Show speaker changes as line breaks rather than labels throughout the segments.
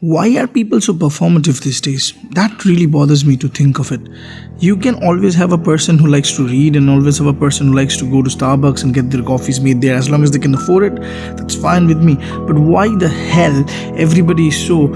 Why are people so performative these days? That really bothers me to think of it. You can always have a person who likes to read and always have a person who likes to go to Starbucks and get their coffees made there. As long as they can afford it, that's fine with me. But why the hell everybody is so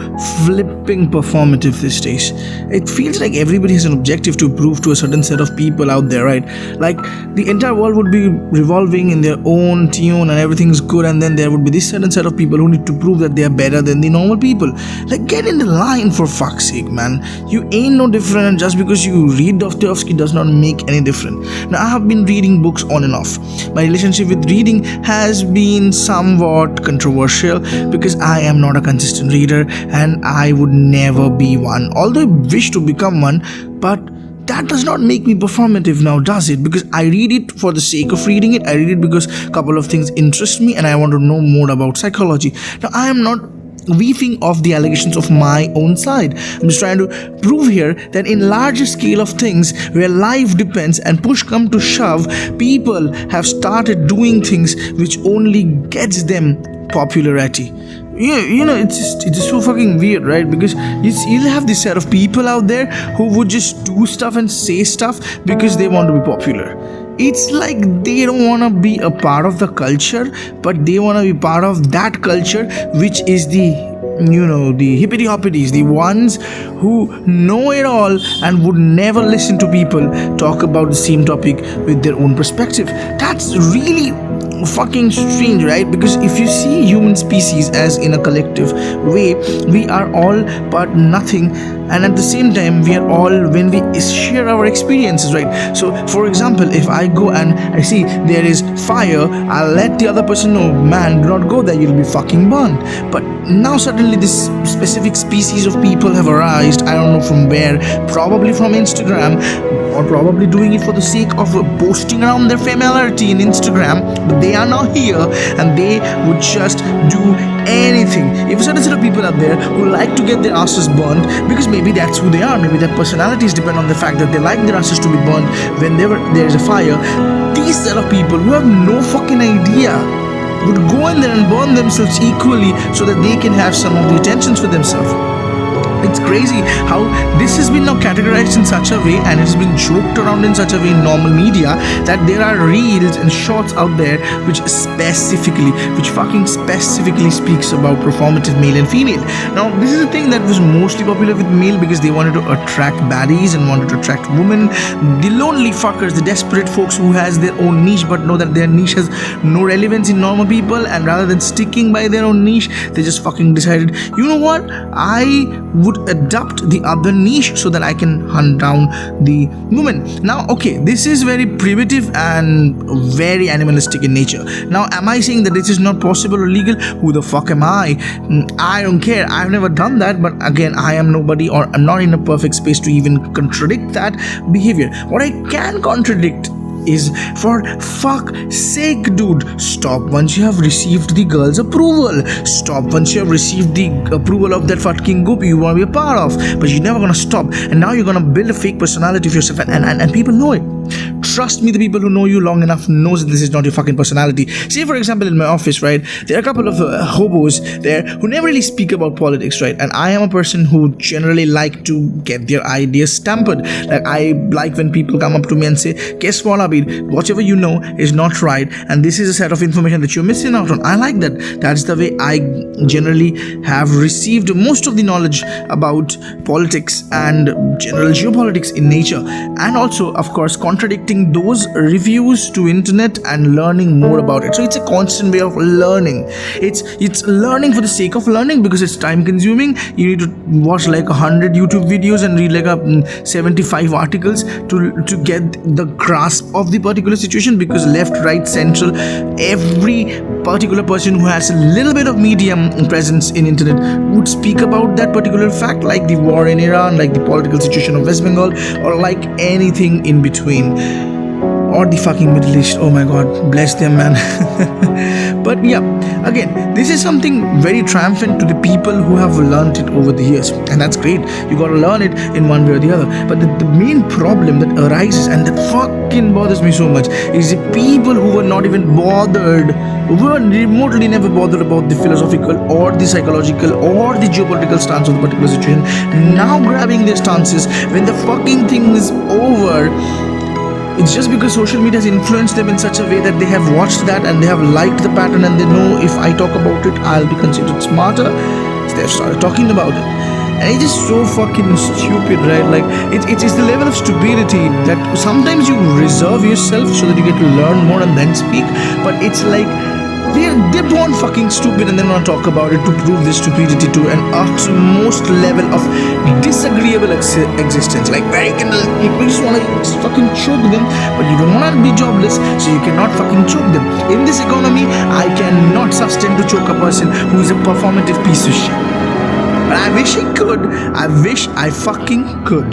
flipping performative these days? It feels like everybody has an objective to prove to a certain set of people out there, right? Like the entire world would be revolving in their own tune and everything's good, and then there would be this certain set of people who need to prove that they are better than the normal people. Like, get in the line, for fuck's sake, man. You ain't no different, and just because you read Dostoevsky does not make any difference. Now, I have been reading books on and off. My relationship with reading has been somewhat controversial because I am not a consistent reader and I would never be one. Although I wish to become one, but that does not make me performative now, does it? Because I read it for the sake of reading it. I read it because a couple of things interest me and I want to know more about psychology. Now, I am not weaving off the allegations of my own side. I'm just trying to prove here that in larger scale of things where life depends and push come to shove, people have started doing things which only gets them popularity. It's so fucking weird, right? Because you'll have this set of people out there who would just do stuff and say stuff because they want to be popular. It's like they don't want to be a part of the culture, but they want to be part of that culture, which is the hippity hoppities, the ones who know it all and would never listen to people talk about the same topic with their own perspective. That's really fucking strange, right? Because if you see human species as in a collective way, we are all but nothing, and at the same time we are all when we share our experiences, right? So for example, if I go and I see there is fire, I'll let the other person know, man, do not go there, you'll be fucking burned. But now suddenly this specific species of people have arisen, I don't know from where, probably from Instagram, or probably doing it for the sake of boasting around their familiarity in Instagram. But they are now here and they would just do anything. If a certain set of people out there who like to get their asses burned, because maybe that's who they are, maybe their personalities depend on the fact that they like their asses to be burned whenever there is a fire, these set of people who have no fucking idea would go in there and burn themselves equally so that they can have some of the attentions for themselves. It's crazy how this has been now categorized in such a way and it's been joked around in such a way in normal media that there are reels and shorts out there which fucking specifically speaks about performative male and female. Now, this is a thing that was mostly popular with male because they wanted to attract baddies and wanted to attract women, the lonely fuckers, the desperate folks who has their own niche but know that their niche has no relevance in normal people, and rather than sticking by their own niche, they just fucking decided, you know what, I would adopt the other niche so that I can hunt down the woman. Now, okay, this is very primitive and very animalistic in nature. Now, am I saying that this is not possible or legal? Who the fuck am I? I don't care. I've never done that, but again, I am nobody, or I'm not in a perfect space to even contradict that behavior. What I can contradict is, for fuck's sake, dude, stop once you have received the girl's approval. Stop once you have received the approval of that fucking group you want to be a part of. But you're never gonna stop, and now you're gonna build a fake personality of yourself, and people know it. Trust me, the people who know you long enough knows that this is not your fucking personality. Say, for example, in my office, right, there are a couple of hobos there who never really speak about politics, right? And I am a person who generally like to get their ideas stamped. Like, I like when people come up to me and say, guess what, Abid, whatever you know is not right, and this is a set of information that you're missing out on. I like that. That's the way I generally have received most of the knowledge about politics and general geopolitics in nature, and also, of course, contradicting those reviews to internet and learning more about it. So it's a constant way of learning. It's learning for the sake of learning because it's time consuming. You need to watch like 100 YouTube videos and read like 75 articles to get the grasp of the particular situation, because left, right, central, every particular person who has a little bit of medium presence in internet would speak about that particular fact, like the war in Iran, like the political situation of West Bengal, or like anything in between, or the fucking Middle East. Oh my god, bless them, man. But yeah, again, this is something very triumphant to the people who have learned it over the years, and that's great. You gotta learn it in one way or the other. But the main problem that arises, and that fucking bothers me so much, is the people who were not even bothered, who were remotely never bothered about the philosophical or the psychological or the geopolitical stance of the particular situation, now grabbing their stances when the fucking thing is over. It's just because social media has influenced them in such a way that they have watched that and they have liked the pattern, and they know if I talk about it, I'll be considered smarter. So they've started talking about it. And it's just so fucking stupid, right? Like, it's the level of stupidity that sometimes you reserve yourself so that you get to learn more and then speak. But it's like, they're born fucking stupid and they want to talk about it to prove this stupidity to an utmost level of disagreeable existence. Like, where you just want to fucking choke them, but you don't want to be jobless, so you cannot fucking choke them. In this economy, I cannot sustain to choke a person who is a performative piece of shit. But I wish I could. I wish I fucking could.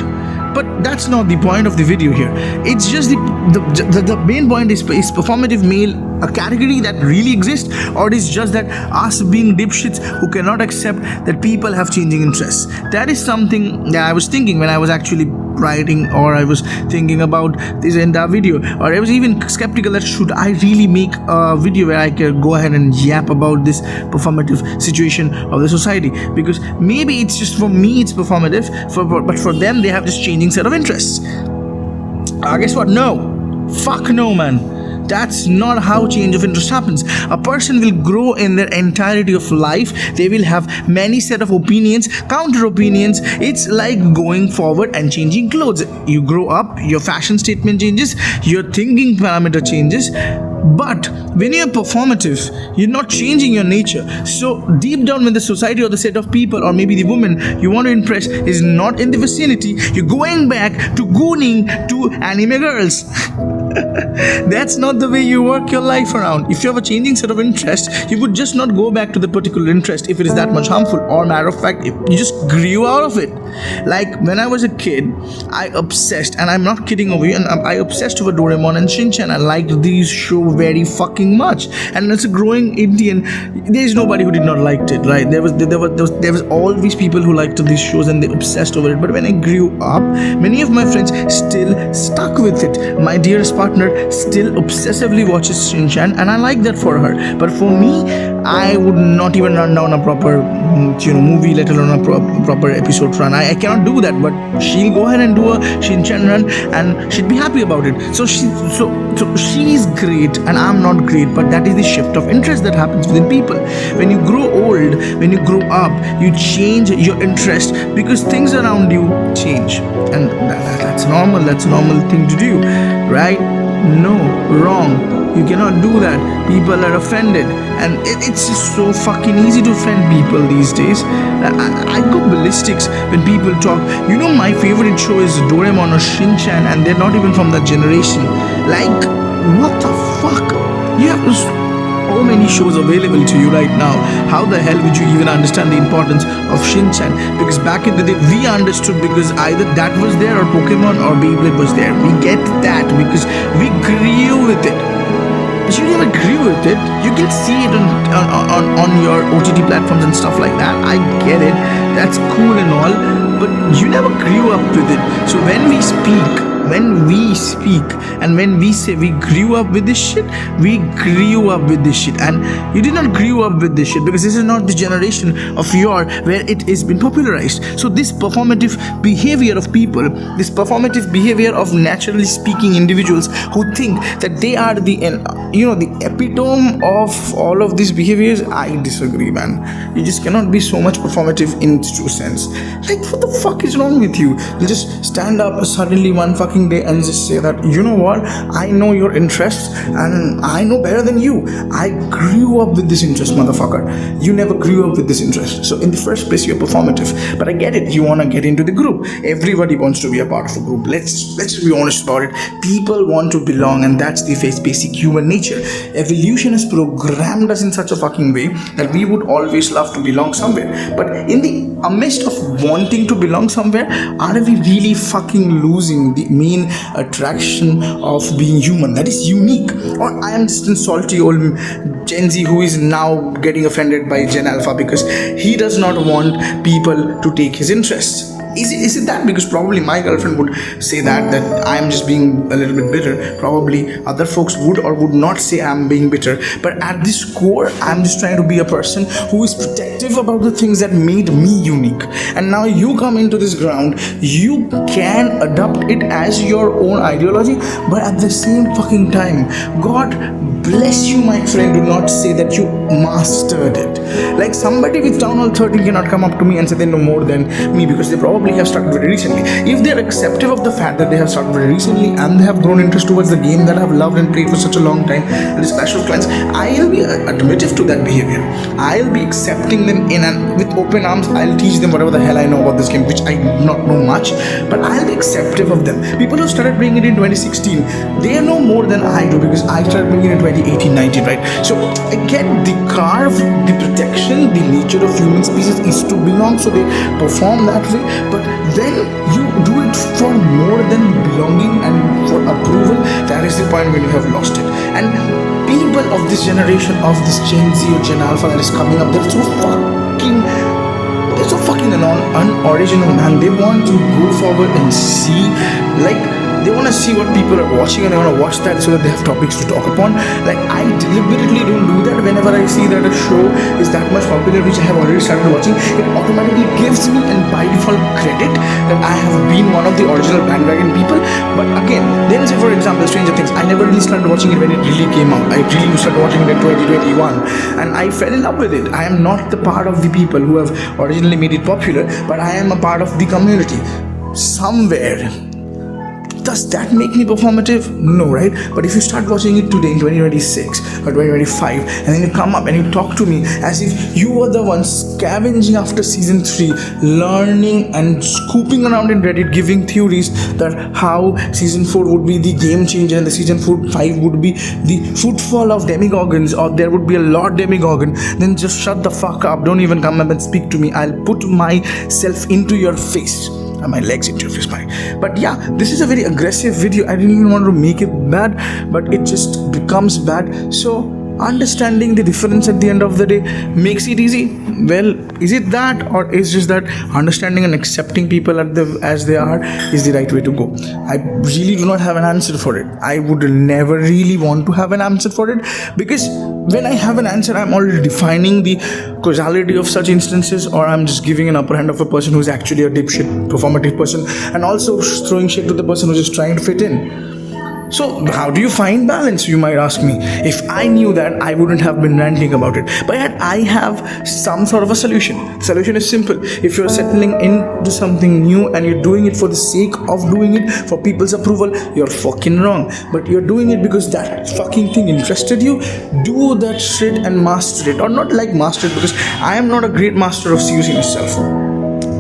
But that's not the point of the video here. It's just the main point is performative male a category that really exists, or is just that us being dipshits who cannot accept that people have changing interests? That is something that I was thinking when I was actually writing, or I was thinking about this entire video, or I was even skeptical that should I really make a video where I can go ahead and yap about this performative situation of the society, because maybe it's just for me it's performative, but for them they have this changing set of interests. Guess what? No, fuck no, man. That's not how change of interest happens. A person will grow in their entirety of life. They will have many set of opinions, counter opinions. It's like going forward and changing clothes. You grow up, your fashion statement changes, your thinking parameter changes. But when you're performative, you're not changing your nature. So deep down, when the society or the set of people, or maybe the woman you want to impress is not in the vicinity, you're going back to gooning to anime girls. That's not the way you work your life around. If you have a changing set of interests, you would just not go back to the particular interest if it is that much harmful, or matter of fact, if you just grew out of it. Like when I was a kid, I obsessed, and I'm not kidding over you, and I obsessed over Doraemon and Shinchan. I liked these shows very fucking much, and as a growing Indian, there is nobody who did not liked it, right? There was always people who liked these shows and they obsessed over it. But when I grew up, many of my friends still stuck with it. My dearest partner still obsessively watches Shinchan, and I like that for her. But for me, I would not even run down a proper movie, let alone a proper episode run. I cannot do that, but she'll go ahead and do a Shinchan run and she'd be happy about it. So she's great and I'm not great, but that is the shift of interest that happens within people. When you grow old, when you grow up, you change your interest because things around you change, and that's normal. That's a normal thing to do, right? No, wrong. You cannot do that. People are offended, and it's just so fucking easy to offend people these days. I go ballistics when people talk. My favorite show is Doraemon or Shinchan, and they're not even from that generation. Like, what the fuck? You have so many shows available to you right now. How the hell would you even understand the importance of Shinchan? Because back in the day, we understood because either that was there or Pokemon or Beyblade was there. We get that because we grew with it. But you never grew with it. You can see it on your OTT platforms and stuff like that. I get it. That's cool and all. But you never grew up with it. So when we speak and when we say we grew up with this shit, we grew up with this shit. And you did not grew up with this shit because this is not the generation of your where it has been popularized. So this performative behavior of people, this performative behavior of naturally speaking individuals who think that they are the epitome of all of these behaviors, I disagree, man. You just cannot be so much performative in its true sense. Like, what the fuck is wrong with you? You just stand up suddenly one fucking day and just say that, you know what, I know your interests and I know better than you. I grew up with this interest, motherfucker. You never grew up with this interest. So in the first place, you're performative. But I get it. You want to get into the group. Everybody wants to be a part of a group. Let's just be honest about it. People want to belong, and that's the basic human nature. Evolution has programmed us in such a fucking way that we would always love to belong somewhere. But in the midst of wanting to belong somewhere, are we really fucking losing the main attraction of being human? That is unique. Or I am just a salty old Gen Z who is now getting offended by Gen Alpha because he does not want people to take his interests. Is it that? Because probably my girlfriend would say that I'm just being a little bit bitter. Probably other folks would or would not say I'm being bitter. But at this core, I'm just trying to be a person who is protective about the things that made me unique. And now you come into this ground, you can adopt it as your own ideology, but at the same fucking time, God bless you, my friend, do not say that you mastered it. Like somebody with Town Hall 13 cannot come up to me and say they know more than me because they probably have started very recently. If they're acceptive of the fact that they have started very recently and they have grown interest towards the game that I've loved and played for such a long time, and this Clash of Clans, I'll be admissive to that behavior. I'll be accepting them in and with open arms. I'll teach them whatever the hell I know about this game, which I do not know much, but I'll be acceptive of them. People who started playing it in 2016, they know more than I do because I started playing it in 2018-19, right? So again, the carve, the protection, the nature of human species is to belong, so they perform that way. But when you do it for more than belonging and for approval, that is the point when you have lost it. And people of this generation, of this Gen Z or Gen Alpha that is coming up, they're so fucking unoriginal, man. They want to go forward and see, like, they want to see what people are watching and they want to watch that so that they have topics to talk upon. Like, I deliberately don't do that. Whenever I see that a show is that much popular, which I have already started watching, it automatically gives me and by default credit that I have been one of the original bandwagon people. But again, then say for example Stranger Things, I never really started watching it when it really came out. I really started watching it in 2021 and I fell in love with it. I am not the part of the people who have originally made it popular, but I am a part of the community somewhere. Does that make me performative? No, right? But if you start watching it today in 2026 or 2025 and then you come up and you talk to me as if you were the one scavenging after season 3, learning and scooping around in Reddit, giving theories that how season 4 would be the game changer and the season 5 would be the footfall of demigorgons, or there would be a Lord Demigorgon, then just shut the fuck up. Don't even come up and speak to me. I'll put myself into your face. My legs into your face, but yeah, this is a very aggressive video. I didn't even want to make it bad, but it just becomes bad. So understanding the difference at the end of the day makes it easy. Well, is it that, or is just that understanding and accepting people as they are is the right way to go? I really do not have an answer for it. I would never really want to have an answer for it, because when I have an answer, I'm already defining the causality of such instances, or I'm just giving an upper hand of a person who's actually a dipshit performative person, and also throwing shit to the person who's just trying to fit in. So how do you find balance, you might ask me? If I knew that, I wouldn't have been ranting about it. But yet I have some sort of a solution. The solution is simple. If you're settling into something new and you're doing it for the sake of doing it, for people's approval, you're fucking wrong. But you're doing it because that fucking thing interested you, do that shit and master it. Or not like master it, because I am not a great master of COC myself.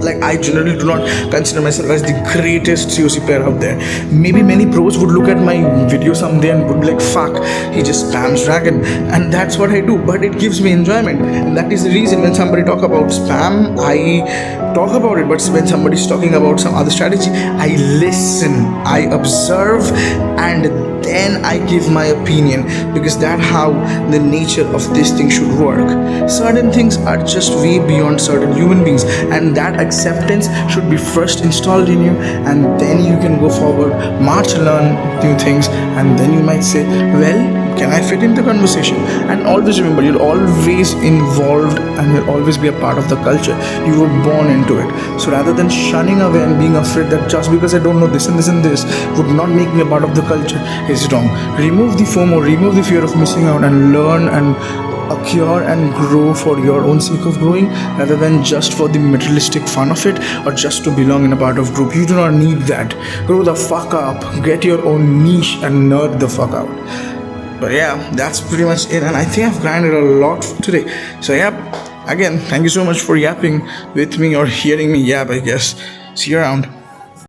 Like, I generally do not consider myself as the greatest COC player out there. Maybe many pros would look at my video someday and would be like, fuck, he just spams dragon, and that's what I do. But it gives me enjoyment, and that is the reason when somebody talk about spam, I talk about it. But when somebody's talking about some other strategy, I listen, I observe, and then I give my opinion, because that's how the nature of this thing should work. Certain things are just way beyond certain human beings, and that acceptance should be first installed in you, and then you can go forward, march, learn new things, and then you might say, well, can I fit in the conversation? And always remember, you're always involved and will always be a part of the culture. You were born into it. So rather than shunning away and being afraid that just because I don't know this and this and this would not make me a part of the culture is wrong. Remove the FOMO, remove the fear of missing out, and learn and acquire and grow for your own sake of growing, rather than just for the materialistic fun of it or just to belong in a part of group. You do not need that. Grow the fuck up, get your own niche, and nerd the fuck out. But yeah, that's pretty much it, and I think I've grinded a lot today. So yeah, again, thank you so much for yapping with me, or hearing me yap, I guess. See you around.